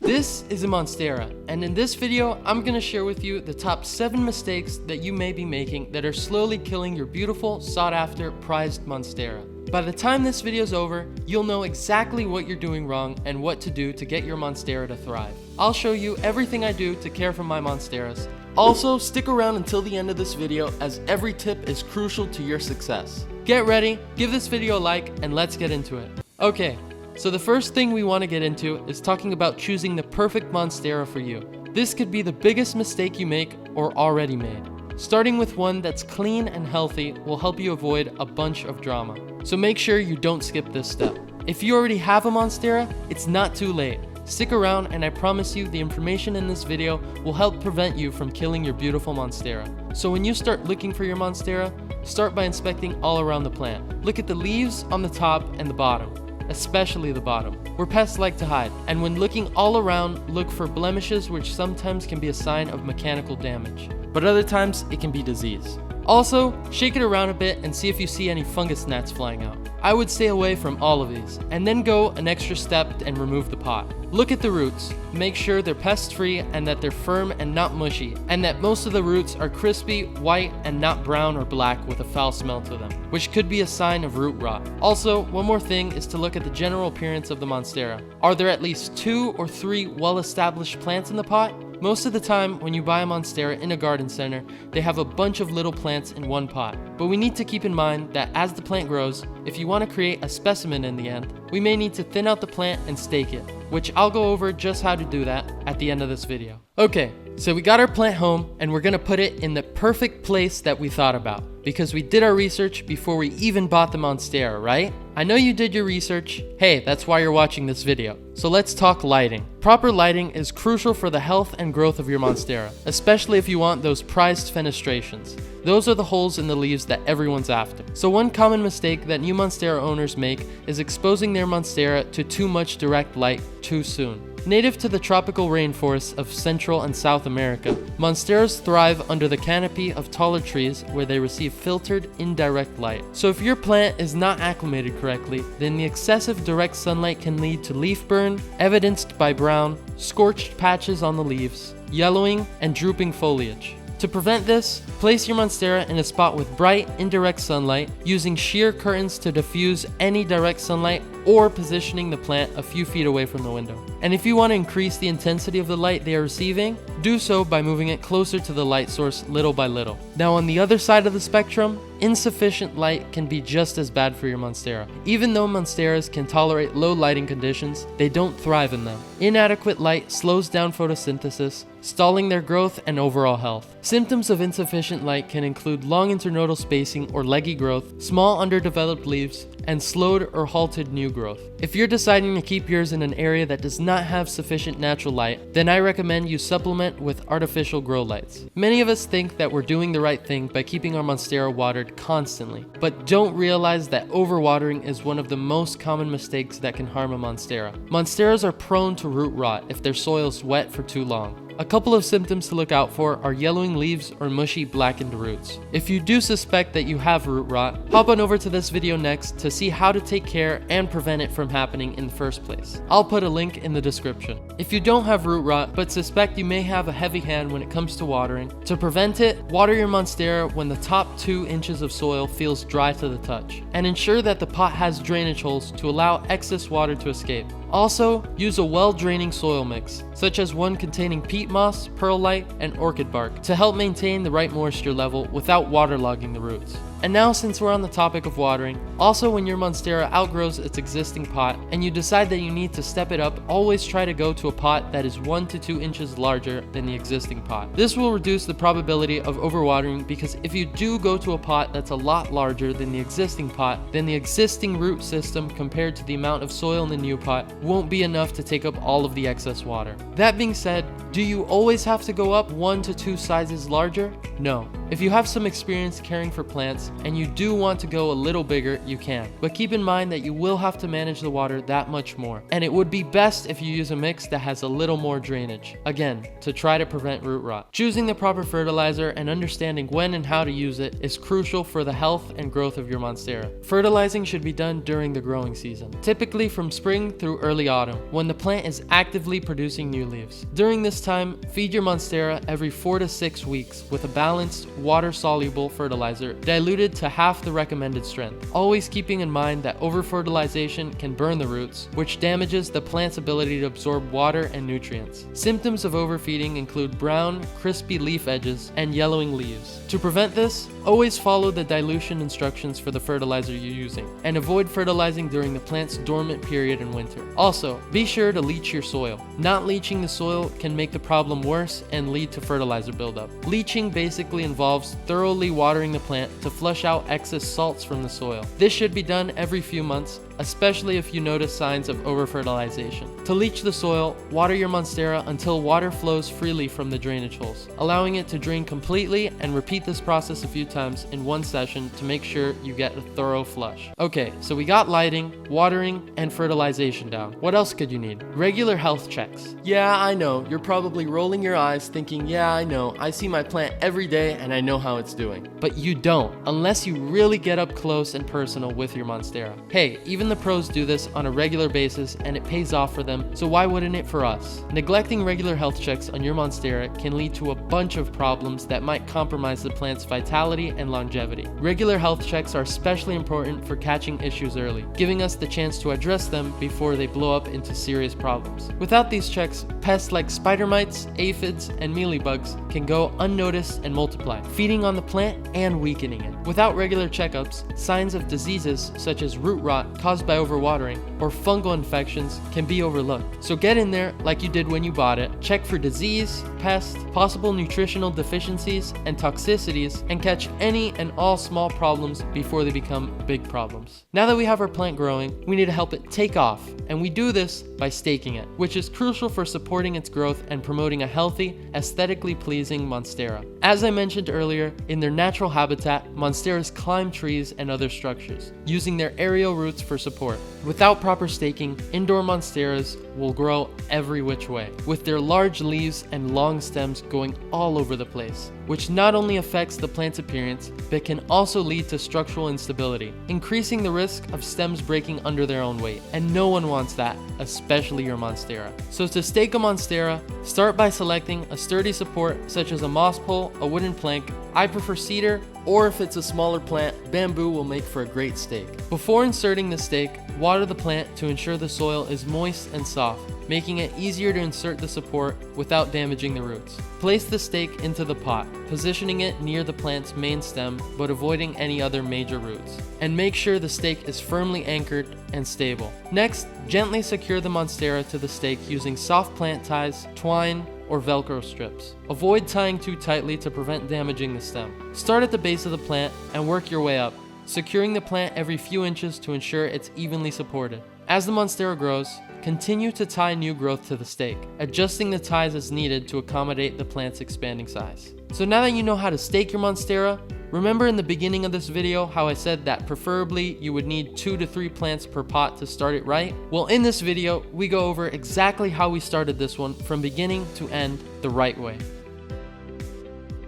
This is a Monstera, and in this video, I'm gonna share with you the top 7 mistakes that you may be making that are slowly killing your beautiful, sought-after, prized Monstera. By the time this video's over, you'll know exactly what you're doing wrong and what to do to get your Monstera to thrive. I'll show you everything I do to care for my Monsteras. Also, stick around until the end of this video as every tip is crucial to your success. Get ready, give this video a like, and let's get into it. Okay. So the first thing we want to get into is talking about choosing the perfect Monstera for you. This could be the biggest mistake you make or already made. Starting with one that's clean and healthy will help you avoid a bunch of drama. So make sure you don't skip this step. If you already have a Monstera, it's not too late. Stick around and I promise you the information in this video will help prevent you from killing your beautiful Monstera. So when you start looking for your Monstera, start by inspecting all around the plant. Look at the leaves on the top and the bottom, especially the bottom, where pests like to hide. And when looking all around, look for blemishes, which sometimes can be a sign of mechanical damage, but other times it can be disease. Also, shake it around a bit and see if you see any fungus gnats flying out. I would stay away from all of these, and then go an extra step and remove the pot. Look at the roots. Make sure they're pest-free and that they're firm and not mushy, and that most of the roots are crispy, white, and not brown or black with a foul smell to them, which could be a sign of root rot. Also, one more thing is to look at the general appearance of the Monstera. Are there at least 2 or 3 well-established plants in the pot? Most of the time, when you buy a Monstera in a garden center, they have a bunch of little plants in one pot. But we need to keep in mind that as the plant grows, if you want to create a specimen in the end, we may need to thin out the plant and stake it, which I'll go over just how to do that at the end of this video. Okay, so we got our plant home and we're gonna put it in the perfect place that we thought about, because we did our research before we even bought the Monstera, right? I know you did your research. Hey, that's why you're watching this video. So let's talk lighting. Proper lighting is crucial for the health and growth of your Monstera, especially if you want those prized fenestrations. Those are the holes in the leaves that everyone's after. So one common mistake that new Monstera owners make is exposing their Monstera to too much direct light too soon. Native to the tropical rainforests of Central and South America, Monsteras thrive under the canopy of taller trees where they receive filtered, indirect light. So if your plant is not acclimated correctly, then the excessive direct sunlight can lead to leaf burn, evidenced by brown, scorched patches on the leaves, yellowing, and drooping foliage. To prevent this, place your Monstera in a spot with bright, indirect sunlight, using sheer curtains to diffuse any direct sunlight, or positioning the plant a few feet away from the window. And if you want to increase the intensity of the light they are receiving, do so by moving it closer to the light source little by little. Now on the other side of the spectrum, insufficient light can be just as bad for your Monstera. Even though Monsteras can tolerate low lighting conditions, they don't thrive in them. Inadequate light slows down photosynthesis, stalling their growth and overall health. Symptoms of insufficient light can include long internodal spacing or leggy growth, small underdeveloped leaves, and slowed or halted new growth. If you're deciding to keep yours in an area that does not have sufficient natural light, then I recommend you supplement with artificial grow lights. Many of us think that we're doing the right thing by keeping our Monstera watered constantly, but don't realize that overwatering is one of the most common mistakes that can harm a Monstera. Monsteras are prone to root rot if their soil is wet for too long. A couple of symptoms to look out for are yellowing leaves or mushy blackened roots. If you do suspect that you have root rot, hop on over to this video next to see how to take care and prevent it from happening in the first place. I'll put a link in the description. If you don't have root rot but suspect you may have a heavy hand when it comes to watering, to prevent it, water your Monstera when the top 2 inches of soil feels dry to the touch, and ensure that the pot has drainage holes to allow excess water to escape. Also, use a well-draining soil mix, such as one containing peat moss, perlite, and orchid bark, to help maintain the right moisture level without waterlogging the roots. And now, since we're on the topic of watering, also when your Monstera outgrows its existing pot and you decide that you need to step it up, always try to go to a pot that is 1 to 2 inches larger than the existing pot. This will reduce the probability of overwatering, because if you do go to a pot that's a lot larger than the existing pot, then the existing root system compared to the amount of soil in the new pot won't be enough to take up all of the excess water. That being said, do you always have to go up 1 to 2 sizes larger? No. If you have some experience caring for plants, and you do want to go a little bigger, you can. But keep in mind that you will have to manage the water that much more. And it would be best if you use a mix that has a little more drainage. Again, to try to prevent root rot. Choosing the proper fertilizer and understanding when and how to use it is crucial for the health and growth of your Monstera. Fertilizing should be done during the growing season, typically from spring through early autumn, when the plant is actively producing new leaves. During this time, feed your Monstera every 4 to 6 weeks with a balanced, water-soluble fertilizer diluted to half the recommended strength. Always keeping in mind that over-fertilization can burn the roots, which damages the plant's ability to absorb water and nutrients. Symptoms of overfeeding include brown, crispy leaf edges and yellowing leaves. To prevent this, always follow the dilution instructions for the fertilizer you're using, and avoid fertilizing during the plant's dormant period in winter. Also, be sure to leach your soil. Not leaching the soil can make the problem worse and lead to fertilizer buildup. Leaching basically involves thoroughly watering the plant to flush out excess salts from the soil. This should be done every few months, especially if you notice signs of over-fertilization. To leach the soil, water your Monstera until water flows freely from the drainage holes, allowing it to drain completely, and repeat this process a few times in one session to make sure you get a thorough flush. Okay, so we got lighting, watering, and fertilization down. What else could you need? Regular health checks. Yeah, I know, you're probably rolling your eyes thinking, yeah, I know, I see my plant every day and I know how it's doing. But you don't, unless you really get up close and personal with your Monstera. Hey, even the pros do this on a regular basis and it pays off for them, so why wouldn't it for us? Neglecting regular health checks on your Monstera can lead to a bunch of problems that might compromise the plant's vitality and longevity. Regular health checks are especially important for catching issues early, giving us the chance to address them before they blow up into serious problems. Without these checks, pests like spider mites, aphids, and mealybugs can go unnoticed and multiply, feeding on the plant and weakening it. Without regular checkups, signs of diseases such as root rot caused by overwatering or fungal infections can be overlooked. So get in there like you did when you bought it, check for disease, pest, possible nutritional deficiencies, and toxicities, and catch any and all small problems before they become big problems. Now that we have our plant growing, we need to help it take off, and we do this by staking it, which is crucial for supporting its growth and promoting a healthy, aesthetically pleasing Monstera. As I mentioned earlier, in their natural habitat, Monsteras climb trees and other structures, using their aerial roots for support. Without proper staking, indoor Monsteras will grow every which way, with their large leaves and long stems going all over the place, which not only affects the plant's appearance, but can also lead to structural instability, increasing the risk of stems breaking under their own weight. And no one wants that, especially your Monstera. So to stake a Monstera, start by selecting a sturdy support such as a moss pole, a wooden plank. I prefer cedar, or if it's a smaller plant, bamboo will make for a great stake. Before inserting the stake, water the plant to ensure the soil is moist and soft, making it easier to insert the support without damaging the roots. Place the stake into the pot, positioning it near the plant's main stem but avoiding any other major roots. And make sure the stake is firmly anchored and stable. Next, gently secure the Monstera to the stake using soft plant ties, twine, or Velcro strips. Avoid tying too tightly to prevent damaging the stem. Start at the base of the plant and work your way up, securing the plant every few inches to ensure it's evenly supported. As the Monstera grows, continue to tie new growth to the stake, adjusting the ties as needed to accommodate the plant's expanding size. So now that you know how to stake your Monstera, remember in the beginning of this video how I said that preferably you would need 2 to 3 plants per pot to start it right? Well, in this video, we go over exactly how we started this one from beginning to end the right way.